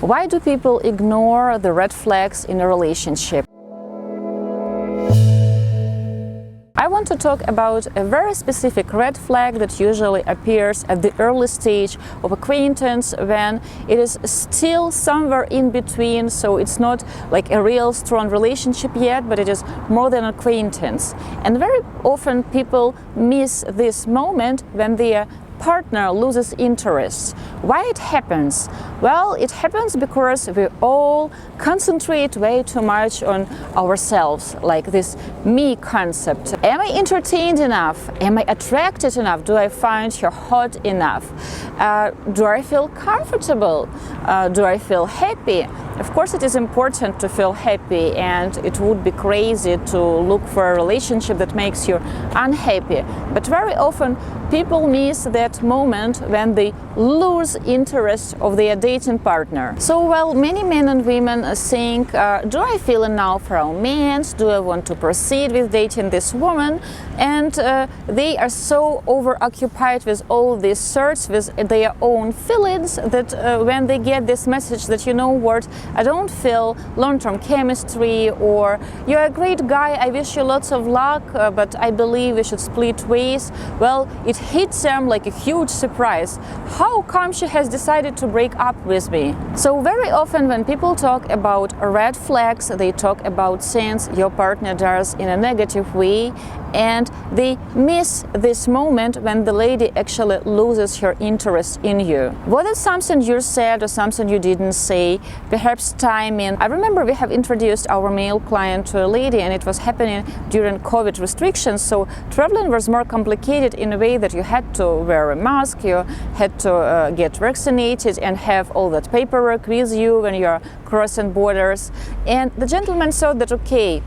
Why do people ignore the red flags in a relationship? I want to talk about a very specific red flag that usually appears at the early stage of acquaintance, when it is still somewhere in between, so it's not like a real strong relationship yet, but it is more than acquaintance. And very often people miss this moment when their partner loses interest. Why it happens? Well, it happens because we all concentrate way too much on ourselves, like this me concept. Am I entertained enough? Am I attracted enough? Do I find her hot enough? Do I feel comfortable? Do I feel happy? Of course, it is important to feel happy, and it would be crazy to look for a relationship that makes you unhappy. But very often people miss that moment when they lose interest of their dating partner. So while many men and women think, do I feel enough romance? Do I want to proceed with dating this woman? And they are so overoccupied with all these search, with their own feelings, that when they get this message that, you know what, I don't feel long-term chemistry, or you're a great guy, I wish you lots of luck, but I believe we should split ways. Well, it hits them like a huge surprise. How come she has decided to break up with me? So very often when people talk about red flags, they talk about things your partner does in a negative way, and they miss this moment when the lady actually loses her interest in you. Whether it's something you said or something you didn't say, perhaps timing. I remember we have introduced our male client to a lady, and it was happening during COVID restrictions, so traveling was more complicated in a way that you had to wear a mask, you had to get vaccinated and have all that paperwork with you when you're crossing borders. And the gentleman thought that, okay,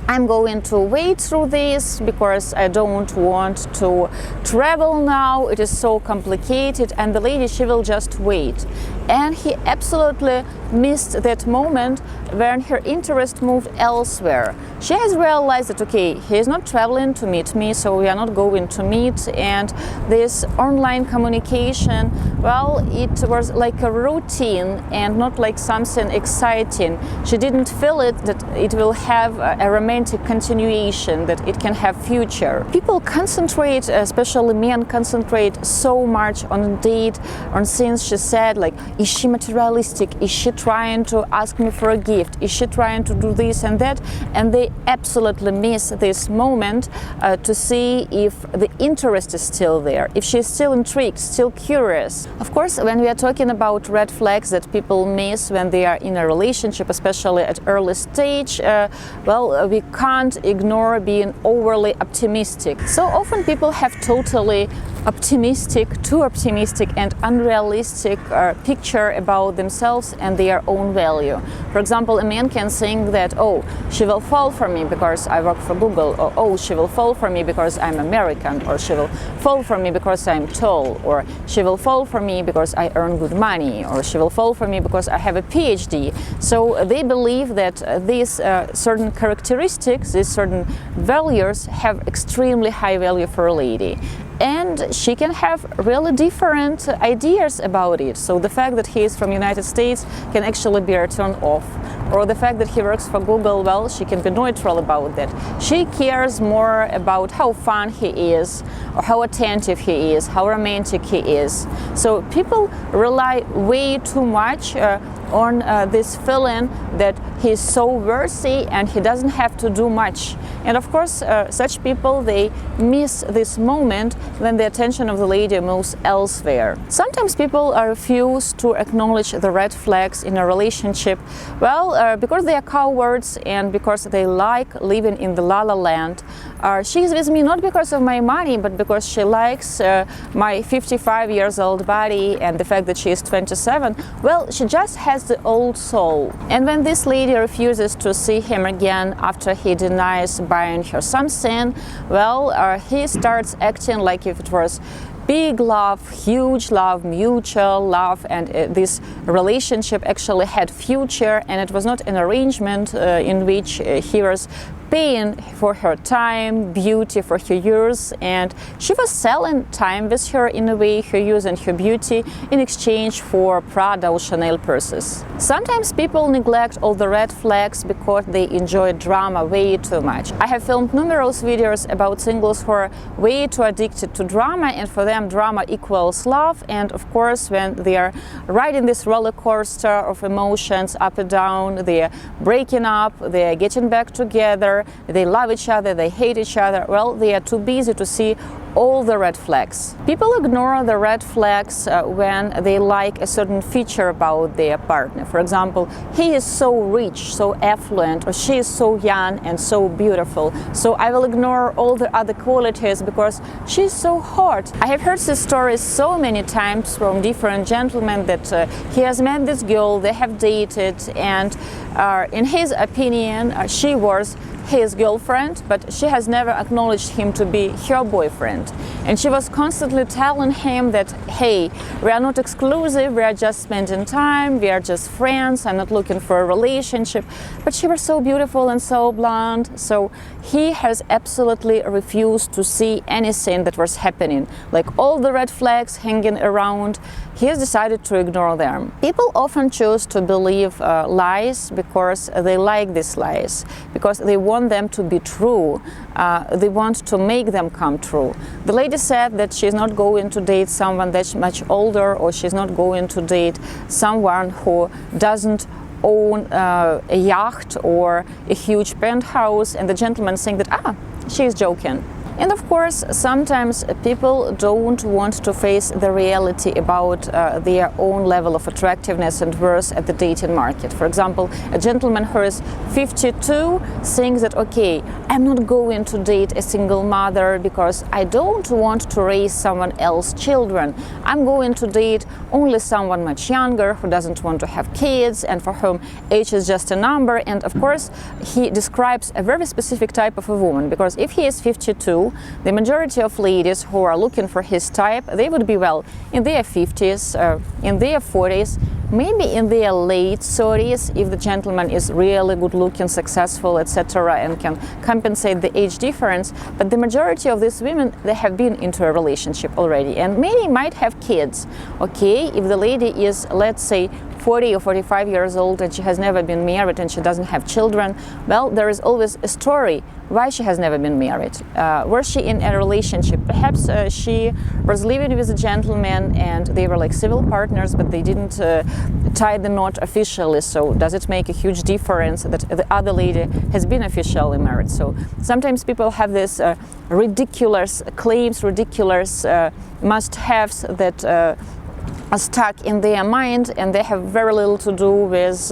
I'm going to wait through this because I don't want to travel now, it is so complicated, and the lady, she will just wait. And he absolutely missed that moment when her interest moved elsewhere. She has realized that, okay, he is not traveling to meet me, so we are not going to meet, and this online communication, well, it was like a routine and not like something exciting. She didn't feel it, that it will have a romantic continuation, that it can have future. People concentrate, especially men, concentrate so much on a date, on things she said, like, is she materialistic? Is she trying to ask me for a gift? Is she trying to do this and that? And they absolutely miss this moment to see if the interest is still there, if she's still intrigued, still curious. Of course, when we are talking about red flags that people miss when they are in a relationship, especially at early stage, well, we can't ignore being overly optimistic. So often people have totally too optimistic and unrealistic picture about themselves and their own value. For example, a man can think that, oh, she will fall for me because I work for Google, or oh, she will fall for me because I'm American, or she will fall for me because I'm tall, or she will fall for me because I earn good money, or she will fall for me because I have a PhD. So they believe that these certain characteristics, these certain values have extremely high value for a lady. And she can have really different ideas about it. So the fact that he is from United States can actually be a turn off. Or the fact that he works for Google, well, she can be neutral about that. She cares more about how fun he is, or how attentive he is, how romantic he is. So people rely way too much on this feeling that he's so worthy and he doesn't have to do much. And of course, such people, they miss this moment when the attention of the lady moves elsewhere. Sometimes people refuse to acknowledge the red flags in a relationship, well, because they are cowards and because they like living in the la-la land. She's with me not because of my money, but because she likes my 55 years old body and the fact that she is 27. Well, she just has the old soul. And when this lady refuses to see him again after he denies buying her something, well, he starts acting like if it was big love, huge love, mutual love, and this relationship actually had future, and it was not an arrangement in which he was paying for her time, beauty, for her years, and she was selling time with her in a way, her youth and her beauty, in exchange for Prada or Chanel purses. Sometimes people neglect all the red flags because they enjoy drama way too much. I have filmed numerous videos about singles who are way too addicted to drama, and for them drama equals love, and of course when they are riding this roller coaster of emotions up and down, they are breaking up, they are getting back together, they love each other, they hate each other, well, they are too busy to see all the red flags. People ignore the red flags when they like a certain feature about their partner. For example, he is so rich, so affluent, or she is so young and so beautiful, so I will ignore all the other qualities because she's so hot. I have heard these stories so many times from different gentlemen that he has met this girl, they have dated, and in his opinion she was his girlfriend, but she has never acknowledged him to be her boyfriend. And she was constantly telling him that, hey, we are not exclusive, we are just spending time, we are just friends, I'm not looking for a relationship. But she was so beautiful and so blonde, so he has absolutely refused to see anything that was happening. Like all the red flags hanging around, he has decided to ignore them. People often choose to believe lies because they like these lies, because they want them to be true. They want to make them come true. The lady said that she's not going to date someone that's much older, or she's not going to date someone who doesn't own a yacht or a huge penthouse, and the gentleman saying that, she's joking. And of course, sometimes people don't want to face the reality about their own level of attractiveness and worth at the dating market. For example, a gentleman who is 52 thinks that, okay, I'm not going to date a single mother because I don't want to raise someone else's children. I'm going to date only someone much younger who doesn't want to have kids and for whom age is just a number. And of course, he describes a very specific type of a woman, because if he is 52, the majority of ladies who are looking for his type, they would be, well, in their 50s, in their 40s, maybe in their late 30s, if the gentleman is really good looking, successful, etc., and can compensate the age difference. But the majority of these women, they have been into a relationship already, and many might have kids. Okay, if the lady is, let's say, 40 or 45 years old and she has never been married and she doesn't have children, well, there is always a story why she has never been married. Was she in a relationship? Perhaps she was living with a gentleman and they were like civil partners, but they didn't tie the knot officially. So does it make a huge difference that the other lady has been officially married? So sometimes people have this ridiculous claims, ridiculous must-haves that are stuck in their mind, and they have very little to do with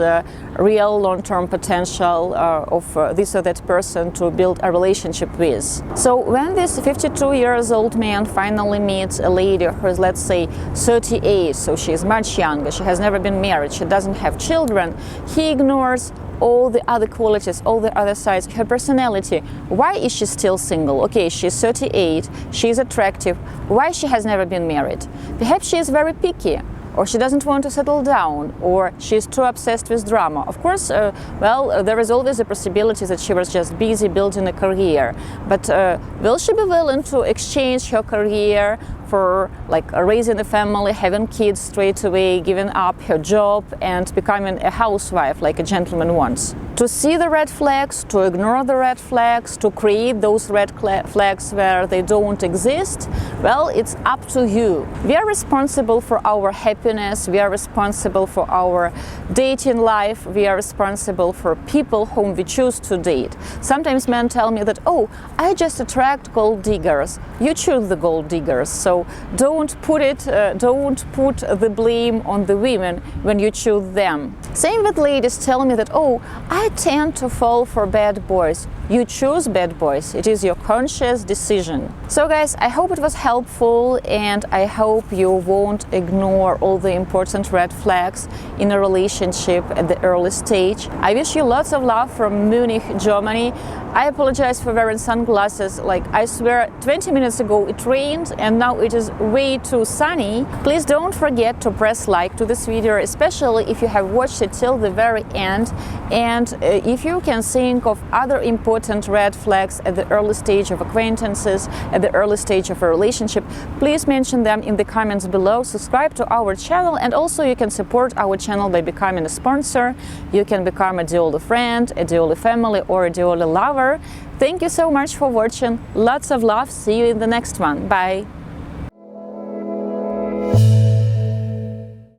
real long-term potential of this or that person to build a relationship with. So when this 52-year-old man finally meets a lady who is, let's say, 38, so she is much younger, she has never been married, she doesn't have children, he ignores all the other qualities, all the other sides, her personality. Why is she still single? Okay, she's 38, she's attractive. Why she has never been married? Perhaps she is very picky, or she doesn't want to settle down, or she's too obsessed with drama. Of course, there is always a possibility that she was just busy building a career. But will she be willing to exchange her career for like raising a family, having kids straight away, giving up her job and becoming a housewife like a gentleman wants? To see the red flags, to ignore the red flags, to create those red flags where they don't exist, well, it's up to you. We are responsible for our happiness, we are responsible for our dating life, we are responsible for people whom we choose to date. Sometimes men tell me that, oh, I just attract gold diggers. You choose the gold diggers, so don't put the blame on the women when you choose them. Same with ladies tell me that, oh, I tend to fall for bad boys. You choose bad boys. It is your conscious decision. So guys, I hope it was helpful, and I hope you won't ignore all the important red flags in a relationship at the early stage. I wish you lots of love from Munich, Germany. I apologize for wearing sunglasses. Like, I swear 20 minutes ago it rained and now it is way too sunny. Please don't forget to press like to this video, especially if you have watched it till the very end, and if you can think of other important important red flags at the early stage of acquaintances, at the early stage of a relationship, please mention them in the comments below. Subscribe to our channel, and also you can support our channel by becoming a sponsor. You can become a Diolli friend, a Diolli family, or a Diolli lover. Thank you so much for watching. Lots of love. See you in the next one. Bye.